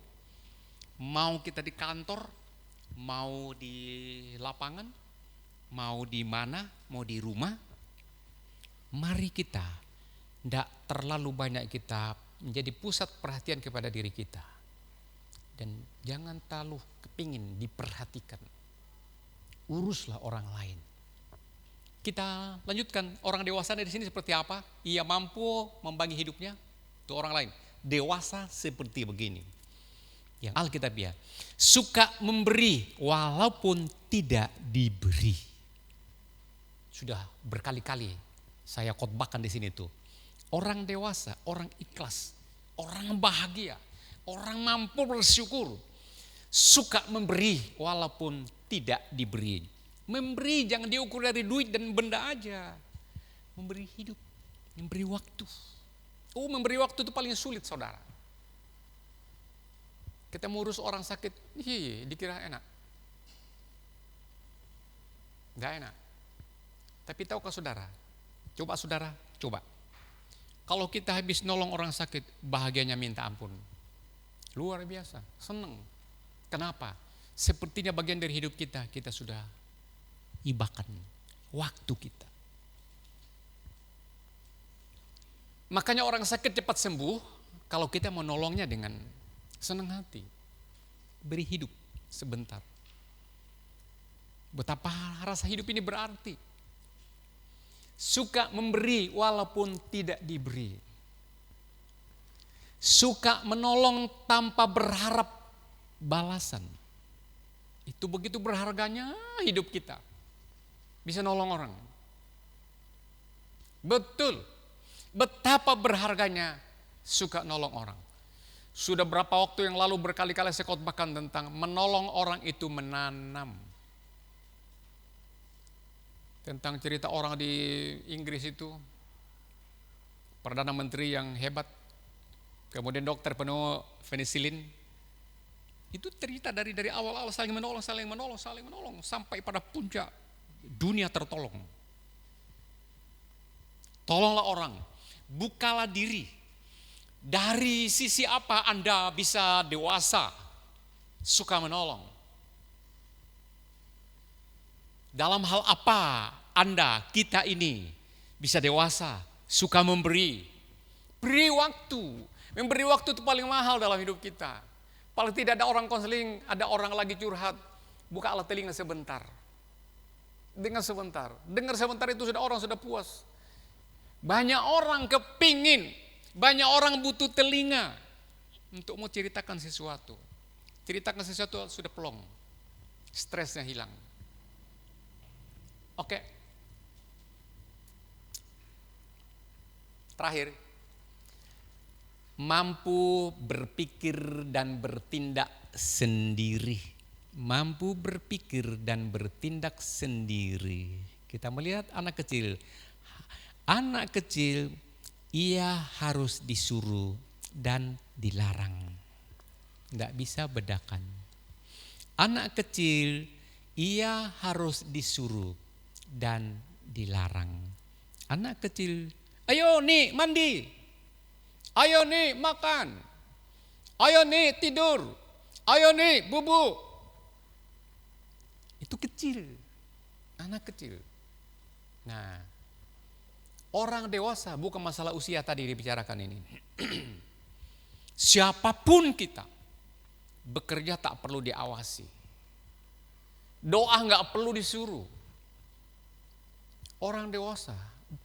mau kita di kantor, mau di lapangan, mau di mana, mau di rumah, mari kita tidak terlalu banyak kita menjadi pusat perhatian kepada diri kita. Dan jangan terlalu kepingin diperhatikan. Uruslah orang lain. Kita lanjutkan, orang dewasa di sini seperti apa? Ia mampu membagi hidupnya untuk orang lain. Dewasa seperti begini. Yang Alkitabiah, suka memberi walaupun tidak diberi. Sudah berkali-kali saya khotbahkan di sini tuh. Orang dewasa, orang ikhlas, orang bahagia, orang mampu bersyukur, suka memberi walaupun tidak diberi. Memberi jangan diukur dari duit dan benda aja. Memberi hidup, memberi waktu. Memberi waktu itu paling sulit, saudara. Kita ngurus orang sakit, dikira enak. Gak enak. Tapi tahukah saudara? Coba saudara, coba. Kalau kita habis nolong orang sakit, bahagianya minta ampun. Luar biasa, senang. Kenapa? Sepertinya bagian dari hidup kita, kita sudah hibahkan waktu kita. Makanya orang sakit cepat sembuh kalau kita menolongnya dengan senang hati. Beri hidup sebentar. Betapa rasa hidup ini berarti. Suka memberi walaupun tidak diberi. Suka menolong tanpa berharap balasan. Itu begitu berharganya hidup kita. Bisa nolong orang. Betul. Betapa berharganya suka nolong orang. Sudah berapa waktu yang lalu berkali-kali saya khotbahkan tentang menolong orang itu menanam. Tentang cerita orang di Inggris itu, Perdana Menteri yang hebat, kemudian dokter penuh penicillin. Itu cerita dari awal-awal saling menolong, sampai pada puncak dunia tertolong. Tolonglah orang, bukalah diri. Dari sisi apa Anda bisa dewasa, suka menolong? Dalam hal apa Anda, kita ini bisa dewasa, suka memberi? Beri waktu. Memberi waktu itu paling mahal dalam hidup kita. Paling tidak ada orang konseling, ada orang lagi curhat, bukalah telinga sebentar. Dengar sebentar. Dengar sebentar itu sudah orang sudah puas. Banyak orang kepingin, banyak orang butuh telinga untuk mau ceritakan sesuatu. Ceritakan sesuatu sudah plong. Stresnya hilang. Oke. Terakhir. Mampu berpikir dan bertindak sendiri. Mampu berpikir dan bertindak sendiri. Kita melihat anak kecil. Anak kecil ia harus disuruh dan dilarang. Tidak bisa bedakan. Anak kecil ia harus disuruh dan dilarang. Anak kecil, ayo nih mandi, ayo nih makan, ayo nih tidur, ayo nih bubuk. Itu kecil, anak kecil. Nah, orang dewasa bukan masalah usia tadi dibicarakan ini. Siapapun kita, bekerja tak perlu diawasi. Doa gak perlu disuruh. Orang dewasa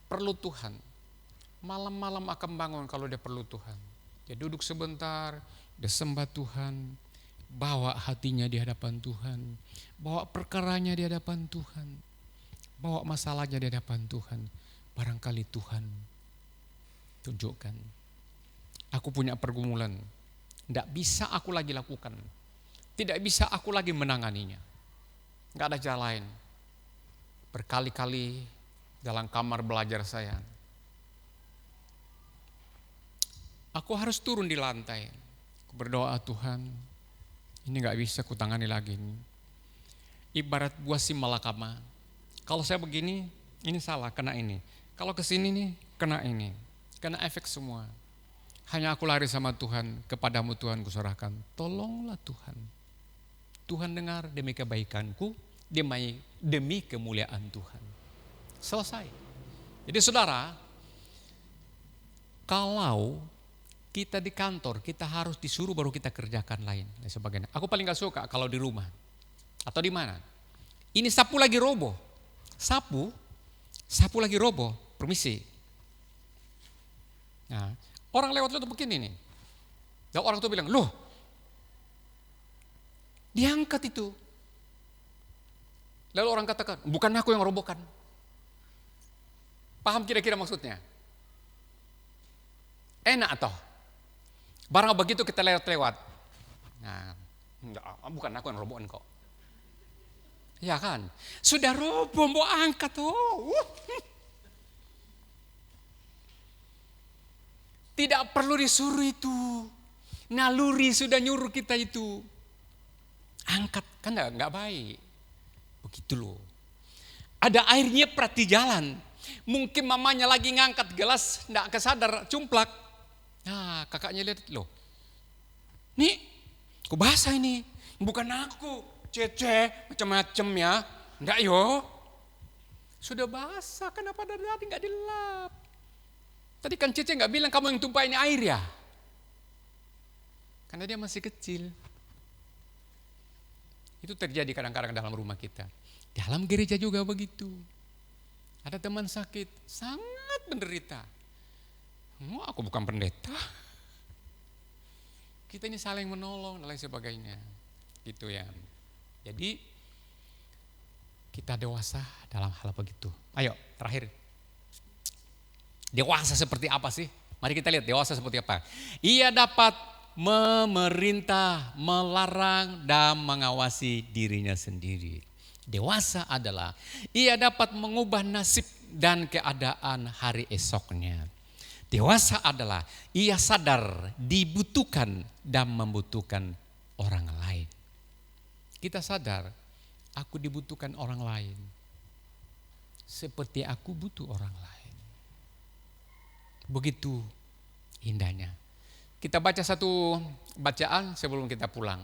perlu Tuhan. Malam-malam akan bangun kalau dia perlu Tuhan. Dia duduk sebentar, dia sembah Tuhan. Bawa hatinya di hadapan Tuhan. Bawa perkaranya di hadapan Tuhan. Bawa masalahnya di hadapan Tuhan. Barangkali Tuhan tunjukkan. Aku punya pergumulan. Tidak bisa aku lagi lakukan. Tidak bisa aku lagi menanganinya. Gak ada cara lain. Berkali-kali dalam kamar belajar saya, aku harus turun di lantai. Aku berdoa, Tuhan, ini gak bisa kutangani lagi. Ibarat buah si malakama. Kalau saya begini, ini salah, kena ini. Kalau kesini nih, kena ini. Kena efek semua. Hanya aku lari sama Tuhan, kepadamu Tuhan kuserahkan. Tolonglah Tuhan. Tuhan dengar demi kebaikanku, demi kemuliaan Tuhan. Selesai. Jadi saudara, kalau kita di kantor, kita harus disuruh baru kita kerjakan lain dan sebagainya. Aku paling gak suka kalau di rumah atau di mana. Ini sapu lagi roboh. Sapu lagi roboh. Permisi. Nah, orang lewat itu begini nih. Dan orang tuh bilang, loh, diangkat itu. Lalu orang katakan, bukan aku yang robohkan. Paham kira-kira maksudnya? Enak toh. Barang begitu kita lewat-lewat. Nah, enggak, bukan aku yang robohkan kok. Ya kan? Sudah roboh, mau angkat tuh. Tidak perlu disuruh itu. Naluri sudah nyuruh kita itu. Angkat, kan enggak baik. Begitu loh. Ada air nyeprat di jalan. Mungkin mamanya lagi ngangkat gelas, enggak kesadar, cumplak. Nah, kakaknya lihat loh. Nih, kok basah ini? Bukan aku, Cece, macam-macam ya. Enggak yo. Sudah basah, kenapa dari tadi enggak dilap? Tadi kan Cece enggak bilang kamu yang tumpahin air ya? Karena dia masih kecil. Itu terjadi kadang-kadang dalam rumah kita. Dalam gereja juga begitu. Ada teman sakit, sangat menderita. Aku bukan pendeta. Kita ini saling menolong dan lain sebagainya. Gitu ya. Jadi kita dewasa dalam hal begitu. Ayo, terakhir. Dewasa seperti apa sih? Mari kita lihat dewasa seperti apa. Ia dapat memerintah, melarang, dan mengawasi dirinya sendiri. Dewasa adalah ia dapat mengubah nasib dan keadaan hari esoknya. Dewasa adalah ia sadar dibutuhkan dan membutuhkan orang lain. Kita sadar aku dibutuhkan orang lain. Seperti aku butuh orang lain. Begitu indahnya. Kita baca satu bacaan sebelum kita pulang.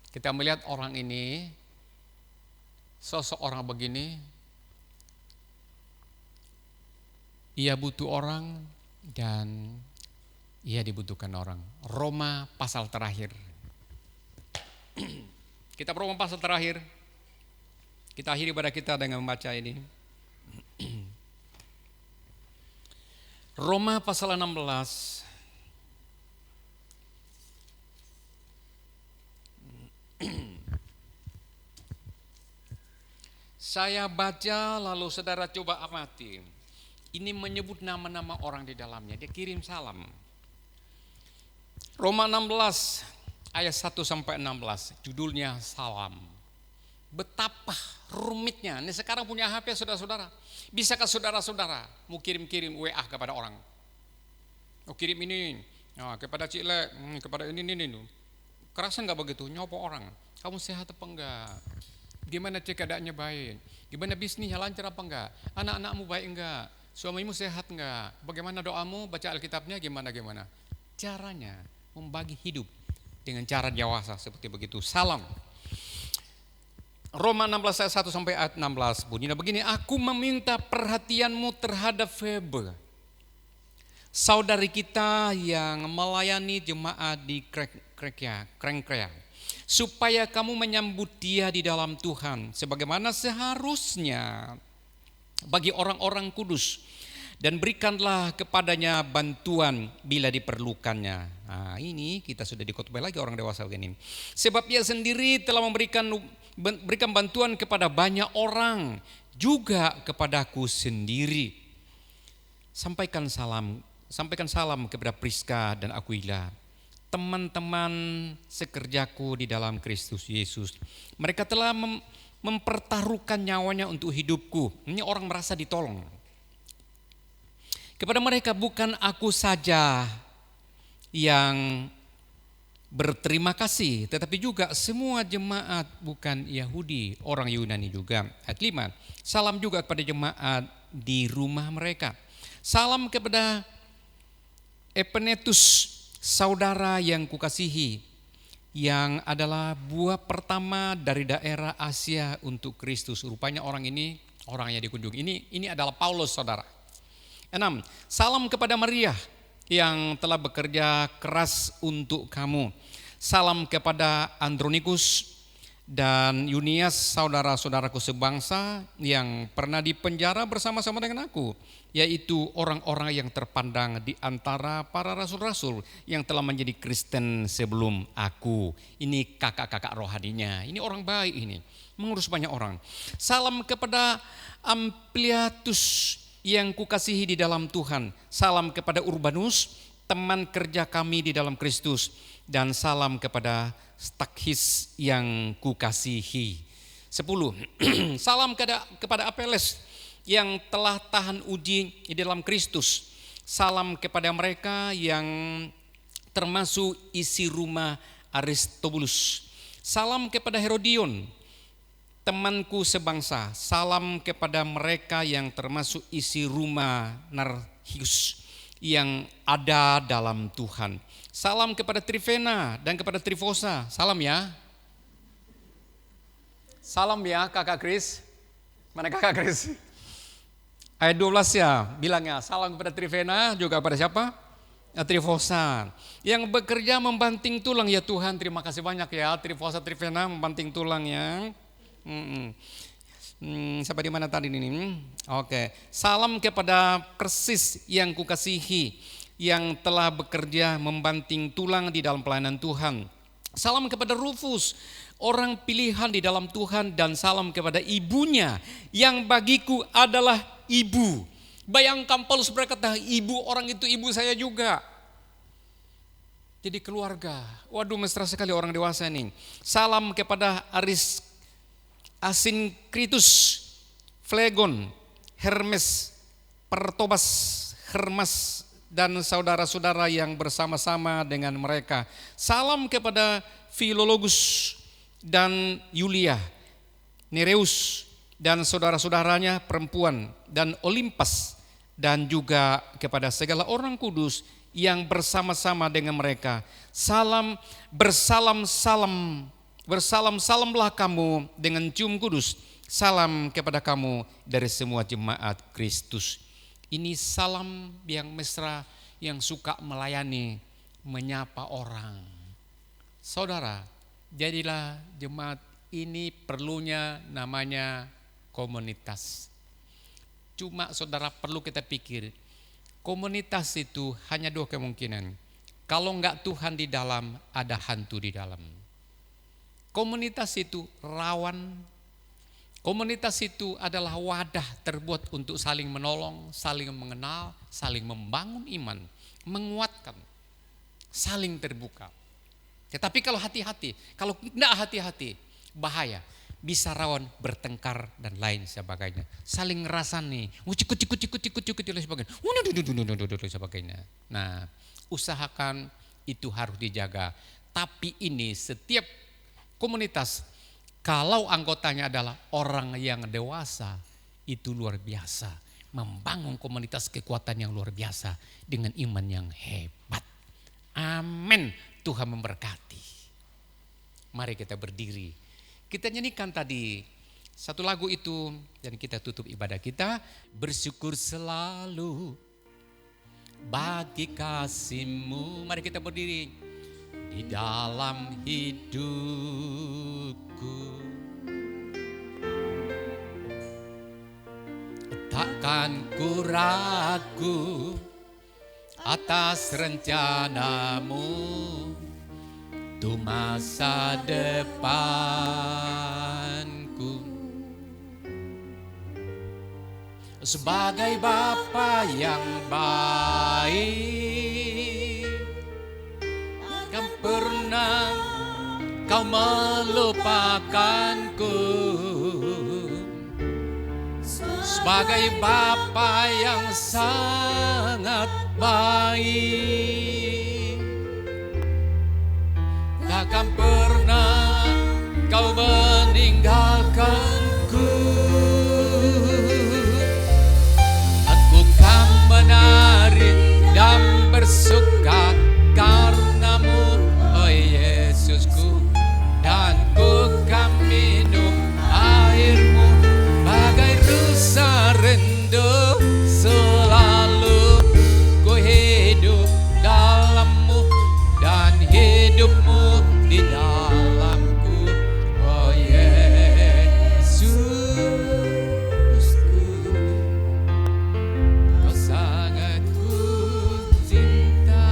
Kita melihat orang ini, sosok orang begini, ia butuh orang dan ia dibutuhkan orang. Roma pasal terakhir. Kita Roma pasal terakhir. Kita akhiri pada kita dengan membaca ini. Roma pasal 16. Saya baca lalu saudara coba amati. Ini menyebut nama-nama orang di dalamnya. Dia kirim salam. Roma 16 ayat 1 sampai 16. Judulnya salam. Betapa rumitnya. Ini sekarang punya HP saudara-saudara. Bisakah saudara-saudara mau kirim-kirim WA kepada orang? Oh kirim ini. Nah, kepada Cile, kepada ini. Kerasan gak begitu? Nyopo orang. Kamu sehat apa enggak? Gimana cek keadaannya baik? Gimana bisnisnya lancar apa enggak? Anak-anakmu baik enggak? Suamimu sehat enggak? Bagaimana doamu? Baca Alkitabnya gimana? Caranya membagi hidup dengan cara dewasa seperti begitu. Salam. Roma 16 ayat 1 sampai ayat 16 bunyinya begini. Aku meminta perhatianmu terhadap Febe, saudari kita yang melayani jemaat di Krengkrea, supaya kamu menyambut dia di dalam Tuhan sebagaimana seharusnya bagi orang-orang kudus, dan berikanlah kepadanya bantuan bila diperlukannya. Nah, ini kita sudah dikotbah lagi orang dewasa begini. Sebab ia sendiri telah berikan bantuan kepada banyak orang, juga kepadaku sendiri. Sampaikan salam kepada Priska dan Aquila, teman-teman sekerjaku di dalam Kristus Yesus. Mereka telah mempertaruhkan nyawanya untuk hidupku. Ini orang merasa ditolong. Kepada mereka bukan aku saja yang berterima kasih, tetapi juga semua jemaat bukan Yahudi, orang Yunani juga. Ayat 5, salam juga kepada jemaat di rumah mereka. Salam kepada Epenetus, saudara yang kukasihi, yang adalah buah pertama dari daerah Asia untuk Kristus. Rupanya orang ini orang yang dikunjungi. Ini adalah Paulus, saudara. 6, salam kepada Maria yang telah bekerja keras untuk kamu. Salam kepada Andronikus dan Yunias, saudara-saudaraku sebangsa yang pernah dipenjara bersama-sama dengan aku, yaitu orang-orang yang terpandang di antara para rasul-rasul yang telah menjadi Kristen sebelum aku. Ini kakak-kakak rohaninya, ini orang baik, ini mengurus banyak orang. Salam kepada Ampliatus yang kukasihi di dalam Tuhan. Salam kepada Urbanus, teman kerja kami di dalam Kristus. Dan salam kepada Stakhis yang kukasihi. 10, salam kepada Apeles yang telah tahan uji di dalam Kristus. Salam kepada mereka yang termasuk isi rumah Aristobulus. Salam kepada Herodion, temanku sebangsa. Salam kepada mereka yang termasuk isi rumah Narhius yang ada dalam Tuhan. Salam kepada Trifena dan kepada Trifosa. Salam ya. Salam ya kakak Kris. Mana kakak Kris? Ayat 12 ya, bilangnya salam kepada Trifena, juga kepada siapa? Trifosa. Yang bekerja membanting tulang, ya Tuhan terima kasih banyak ya. Trifosa, Trifena membanting tulang ya. Sampai di mana tadi ini? Oke. Salam kepada Persis yang kukasihi, yang telah bekerja membanting tulang di dalam pelayanan Tuhan. Salam kepada Rufus, orang pilihan di dalam Tuhan, dan salam kepada ibunya yang bagiku adalah ibu. Bayangkan Paulus berkata, ibu orang itu ibu saya juga. Jadi keluarga. Waduh, mesra sekali orang dewasa ini. Salam kepada Asinkritus, Flegon, Hermes, Pertobas, Hermas, dan saudara-saudara yang bersama-sama dengan mereka. Salam kepada Filologus dan Yulia, Nereus dan saudara-saudaranya perempuan, dan Olimpas, dan juga kepada segala orang kudus yang bersama-sama dengan mereka. Salam, bersalam-salamlah kamu dengan cium kudus. Salam kepada kamu dari semua jemaat Kristus. Ini salam yang mesra, yang suka melayani, menyapa orang. Saudara, jadilah jemaat ini perlunya namanya komunitas. Cuma saudara perlu kita pikir, komunitas itu hanya dua kemungkinan. Kalau enggak Tuhan di dalam, ada hantu di dalam. Komunitas itu rawan. Komunitas itu adalah wadah terbuat untuk saling menolong, saling mengenal, saling membangun iman, menguatkan, saling terbuka. Tetapi kalau hati-hati, kalau tidak hati-hati, bahaya. Bisa rawan bertengkar dan lain sebagainya. Saling ngerasani, cikut dan sebagainya. Nah, usahakan itu harus dijaga. Tapi ini setiap komunitas, kalau anggotanya adalah orang yang dewasa, itu luar biasa. Membangun komunitas kekuatan yang luar biasa dengan iman yang hebat. Amin. Tuhan memberkati. Mari kita berdiri. Kita nyanyikan tadi satu lagu itu dan kita tutup ibadah kita. Bersyukur selalu bagi kasih-Mu. Mari kita berdiri. Di dalam hidupku takkan ku ragu atas rencana-Mu untuk masa depanku. Sebagai Bapa yang baik, kan pernah Kau melupakanku. bagai Bapa yang sangat baik. Takkan pernah kau meninggalkanku. Aku kan menari dan bersuka karenamu, oh Yesusku. Dan ku kan minum airmu bagai rusa rindu. Selalu ku hidup dalammu dan hidupmu di dalamku, oh Yesusku. Kau sangat ku cinta.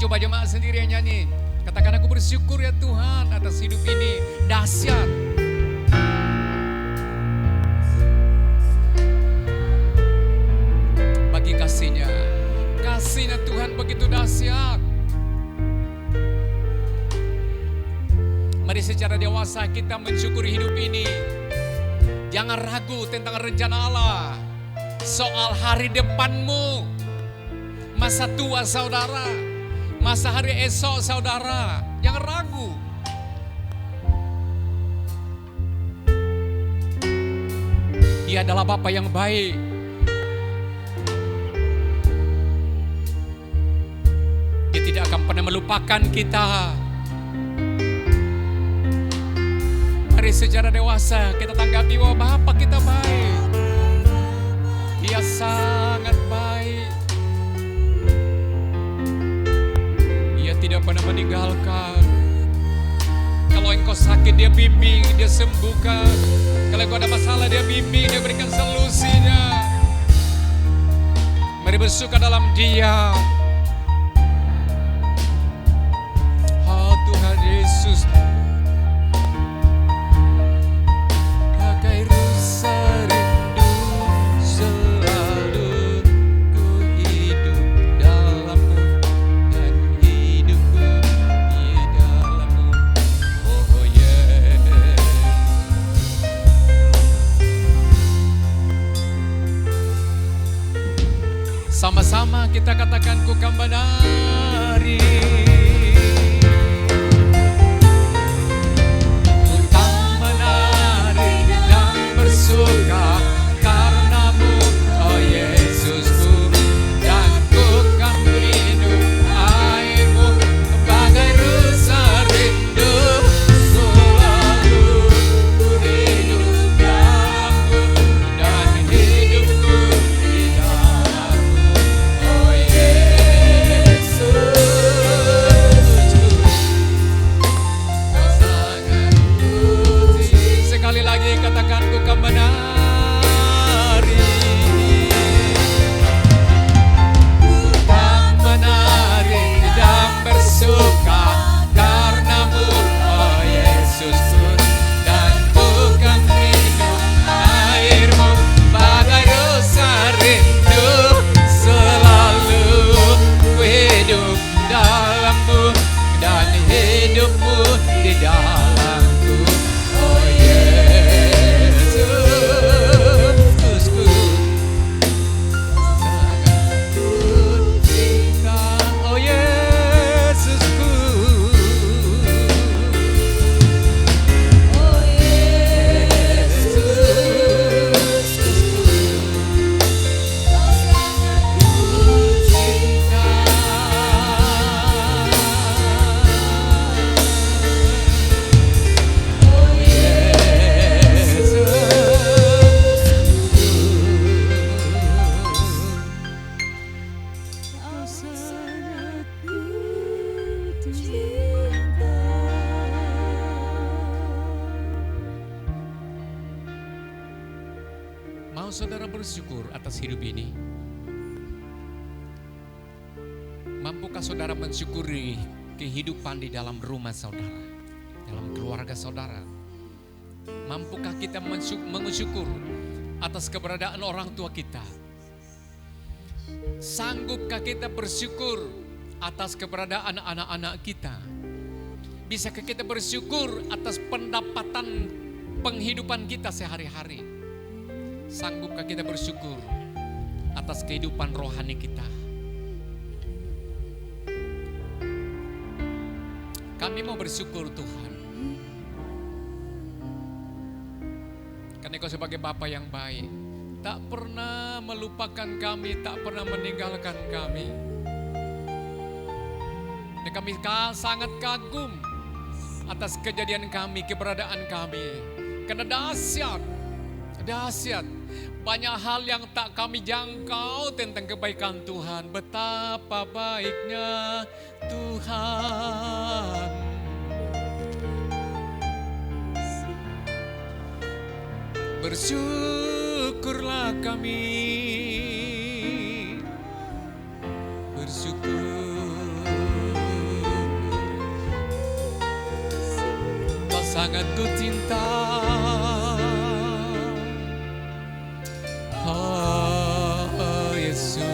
Coba jemaat sendiri yang nyanyi. Katakan, aku bersyukur ya Tuhan atas hidup ini. Dahsyat. Bagi kasihnya. Kasihnya Tuhan begitu dahsyat. Mari secara dewasa kita mensyukuri hidup ini. Jangan ragu tentang rencana Allah. Soal hari depanmu. Masa tua saudara. Masa hari esok saudara, jangan ragu. Dia adalah Bapa yang baik. Dia tidak akan pernah melupakan kita. Mari secara dewasa kita tanggapi bahwa Bapa kita baik. Dia sangat baik. Tidak pernah meninggalkan. Kalau engkau sakit dia bimbing, dia sembuhkan. Kalau engkau ada masalah dia bimbing, dia berikan solusinya. Mari bersuka dalam Dia. Oh Tuhan Yesus, bagai rusa rindu selalu ku hidup dalammu. Sama-sama kita katakan, ku kan menari. Ku kan menari dan bersuka karenamu, oh Yesusku. Dan ku kan minum airmu bagai rusa rindu. Selalu ku hidup dalammu dan hidupku di dalammu. Sekali lagi katakan, ku kan menari. Ku kan menari dan bersuka karenamu, oh Yesusku. Dan ku kan minum airmu bagai rusa rindu. Selalu ku hidup dalammu dan hidupmu di dalamku, oh Yesusku. Sangat ku cinta, oh Yesusku. Oh Yesusku. Kau sangat ku cinta. Oh Yesus. Kau sangat ku cinta. Mau saudara bersyukur atas hidup ini? Mampukah saudara mensyukuri kehidupan di dalam rumah saudara, dalam keluarga saudara? Mampukah kita mensyukur atas keberadaan orang tua kita? Sanggupkah kita bersyukur atas keberadaan anak-anak kita? Bisakah kita bersyukur atas pendapatan penghidupan kita sehari-hari? Sanggupkah kita bersyukur atas kehidupan rohani kita? Kami mau bersyukur Tuhan, karena Engkau sebagai Bapa yang baik, tak pernah melupakan kami, tak pernah meninggalkan kami. Dan kami sangat kagum atas kejadian kami, keberadaan kami. Karena dahsyat, banyak hal yang tak kami jangkau tentang kebaikan Tuhan. Betapa baiknya Tuhan. Bersyukurlah kami, bersyukur. Kau sangat ku cinta, oh Yesus.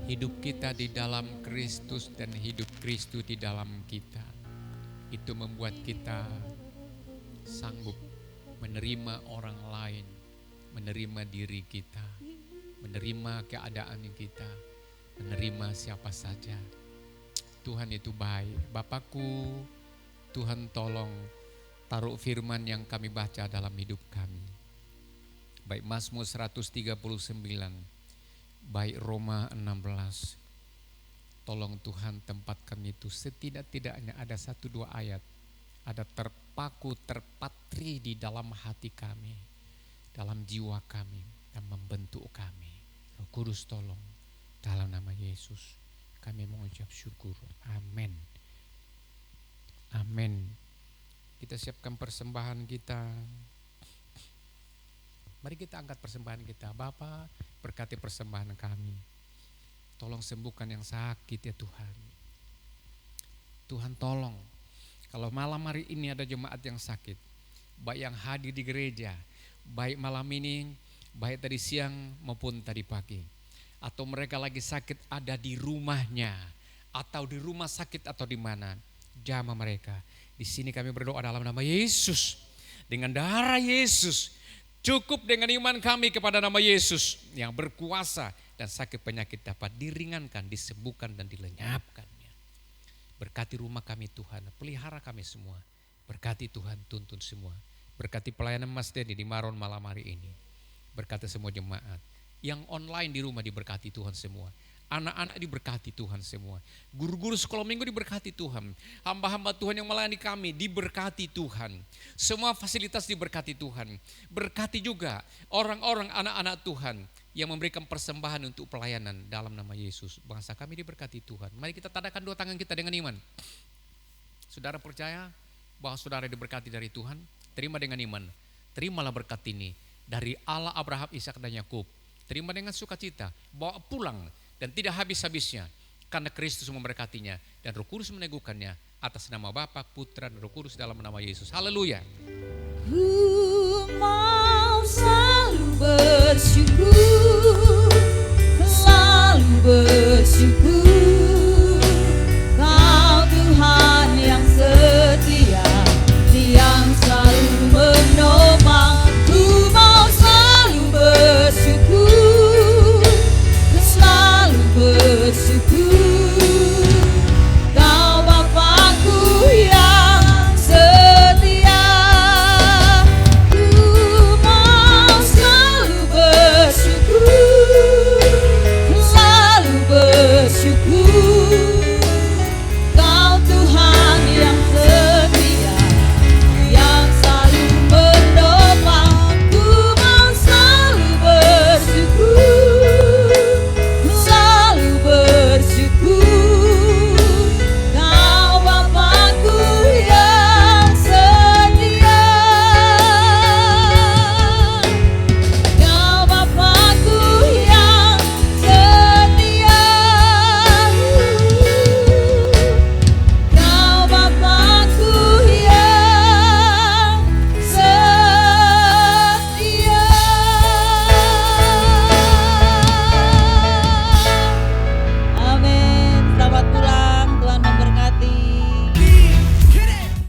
Hidup kita di dalam Kristus dan hidup Kristus di dalam kita, itu membuat kita sanggup menerima orang lain, menerima diri kita, menerima keadaan kita, menerima siapa saja. Tuhan itu baik. Bapakku, Tuhan tolong taruh firman yang kami baca dalam hidup kami. Baik Mazmur 139, baik Roma 16. Tolong Tuhan tempat kami itu setidak-tidaknya ada 1-2 ayat, ada terpaku, terpatri di dalam hati kami, dalam jiwa kami, dan membentuk kami. Roh Kudus tolong, dalam nama Yesus kami mengucap syukur. Amin. Amin. Kita siapkan persembahan kita. Mari kita angkat persembahan kita. Bapa, berkati persembahan kami. Tolong sembuhkan yang sakit ya Tuhan. Tuhan tolong. Kalau malam hari ini ada jemaat yang sakit, baik yang hadir di gereja, baik malam ini, baik tadi siang maupun tadi pagi, atau mereka lagi sakit ada di rumahnya, atau di rumah sakit atau di mana, jamah mereka. Di sini kami berdoa dalam nama Yesus, dengan darah Yesus. Cukup dengan iman kami kepada nama Yesus yang berkuasa, dan sakit penyakit dapat diringankan, disembuhkan dan dilenyapkannya. Berkati rumah kami Tuhan, pelihara kami semua. Berkati Tuhan, tuntun semua. Berkati pelayanan Mas Denny di Maron malam hari ini. Berkati semua jemaat. Yang online di rumah diberkati Tuhan semua. Anak-anak diberkati Tuhan semua. Guru-guru sekolah minggu diberkati Tuhan. Hamba-hamba Tuhan yang melayani kami diberkati Tuhan. Semua fasilitas diberkati Tuhan. Berkati juga orang-orang anak-anak Tuhan yang memberikan persembahan untuk pelayanan dalam nama Yesus. Bangsa kami diberkati Tuhan. Mari kita tadakan 2 tangan kita dengan iman. Saudara percaya bahwa saudara diberkati dari Tuhan? Terima dengan iman. Terimalah berkat ini. dari Allah Abraham, Ishak dan Yakub. Terima dengan sukacita, bawa pulang dan tidak habis-habisnya, karena Kristus memberkatinya dan Roh Kudus meneguhkannya, atas nama Bapa, Putra dan Roh Kudus dalam nama Yesus. Haleluya. Ku mau selalu bersyukur